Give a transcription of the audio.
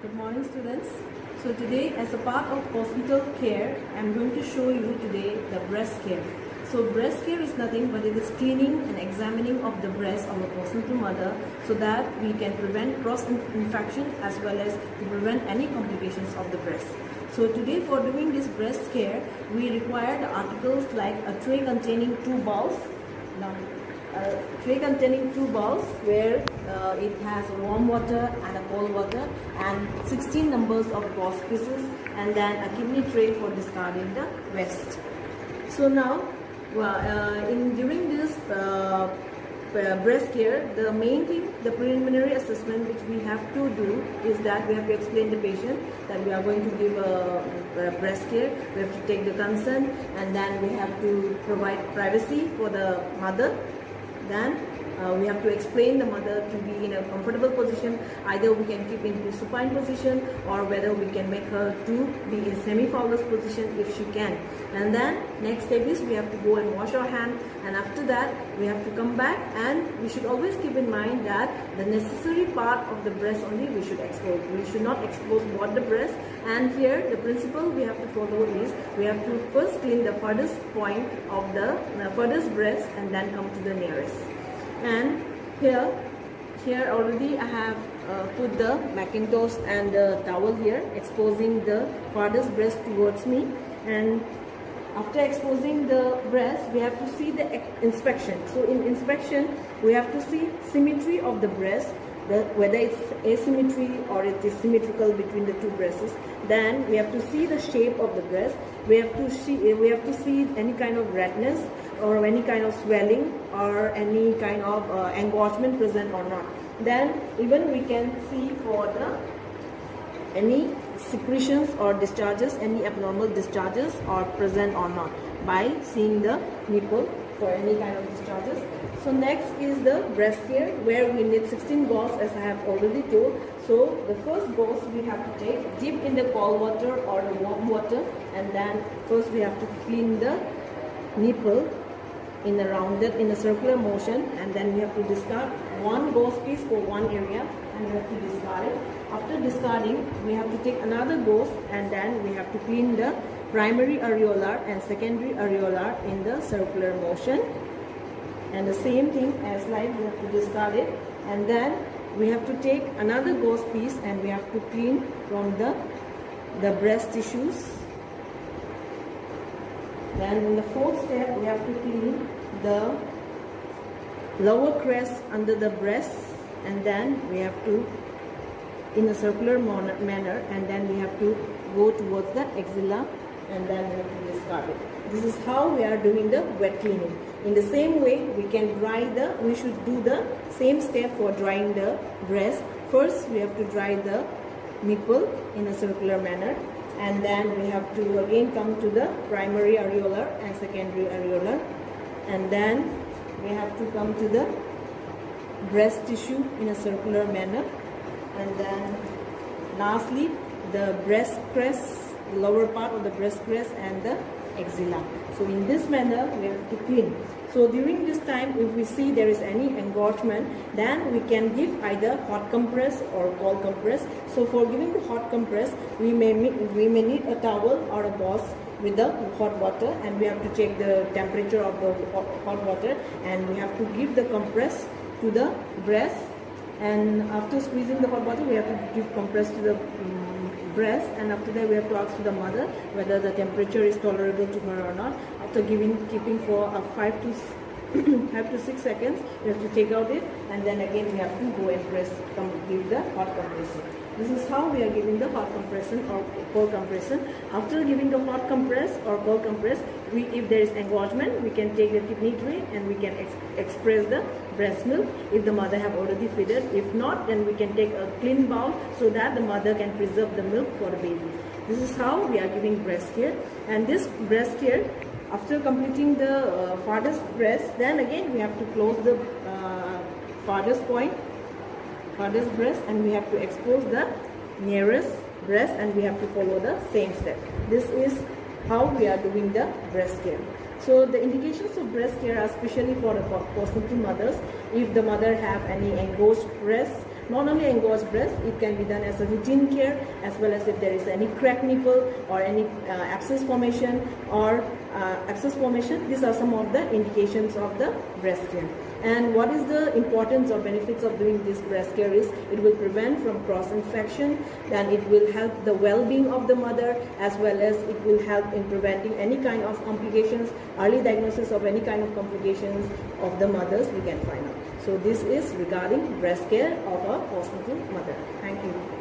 Good morning, students. So today, as a part of hospital care, I am going to show you today the breast care. So breast care is nothing but it is cleaning and examining of the breast of a placenta mother so that we can prevent cross-infection as well as to prevent any complications of the breast. So today, for doing this breast care, we require the articles like a tray containing 2 bowls. Now, a tray containing 2 bowls where it has warm water and a cold water and 16 numbers of gauze pieces, and then a kidney tray for discarding the waste. So now during this breast care, the main thing, the preliminary assessment which we have to do is that we have to explain the patient that we are going to give a breast care. We have to take the consent, and then we have to provide privacy for the mother. Then we have to explain the mother to be in a comfortable position. Either we can keep in supine position, or whether we can make her to be in semi-fowler's position if she can. And then next step is we have to go and wash our hand, and after that we have to come back, and we should always keep in mind that the necessary part of the breast only we should expose. We should not expose both the breast. And here the principle we have to follow is we have to first clean the furthest point of the furthest breast and then come to the nearest. And here already I have put the Macintosh and the towel here, exposing the farthest breast towards me. And after exposing the breast, we have to see the inspection. So in inspection, we have to see symmetry of the breast, whether it's asymmetry or it is symmetrical between the two breasts. Then we have to see the shape of the breast. We have to see any kind of redness or any kind of swelling or any kind of engorgement present or not. Then even we can see for any secretions or discharges, any abnormal discharges are present or not by seeing the nipple for any kind of discharges. So next is the breast care, where we need 16 gauze, as I have already told. So the first gauze we have to take, dip in the cold water or the warm water, and then first we have to clean the nipple in a circular motion, and then we have to discard 1 gauze piece for one area, and we have to discard it. After discarding, we have to take another gauze, and then we have to clean the primary areolar and secondary areolar in the circular motion. And the same thing as like we have to discard it, and then we have to take another gauze piece and we have to clean from the breast tissues. Then in the fourth step, we have to clean the lower crest under the breast, and then we have to in a circular manner, and then we have to go towards the axilla, and then we have to discard it. This is how we are doing the wet cleaning. In the same way, we should do the same step for drying the breast. First, we have to dry the nipple in a circular manner, and then we have to again come to the primary areolar and secondary areolar, and then we have to come to the breast tissue in a circular manner, and then lastly the breast crest, lower part of the breast crest and the axilla. So in this manner we have to clean. So during this time, if we see there is any engorgement, then we can give either hot compress or cold compress. So for giving the hot compress, we may need a towel or a gauze with the hot water, and we have to check the temperature of the hot water, and we have to give the compress to the breast. And after squeezing the hot water, we have to give compress to the breast, and after that we have to ask to the mother whether the temperature is tolerable to her or not. After keeping for 5 to 6 seconds, we have to take out it, and then again we have to go and give the hot compression. This is how we are giving the hot compression or cold compression. After giving the hot compress or cold compress, if there is engorgement, we can take the kidney tray and we can express the breast milk if the mother have already fed it. If not, then we can take a clean bowl so that the mother can preserve the milk for the baby. This is how we are giving breast care. And this breast care, after completing the farthest breast, then again we have to close the farthest breast, and we have to expose the nearest breast, and we have to follow the same step. This is how we are doing the breast care. So the indications of breast care are especially for the postnatal mothers. If the mother have any engorged breast, not only engorged breast, it can be done as a routine care, as well as if there is any cracked nipple or any abscess formation or These are some of the indications of the breast care. And what is the importance or benefits of doing this breast care is it will prevent from cross infection, then it will help the well-being of the mother, as well as it will help in preventing any kind of complications, early diagnosis of any kind of complications of the mothers we can find out. So this is regarding breast care of a postnatal mother. Thank you.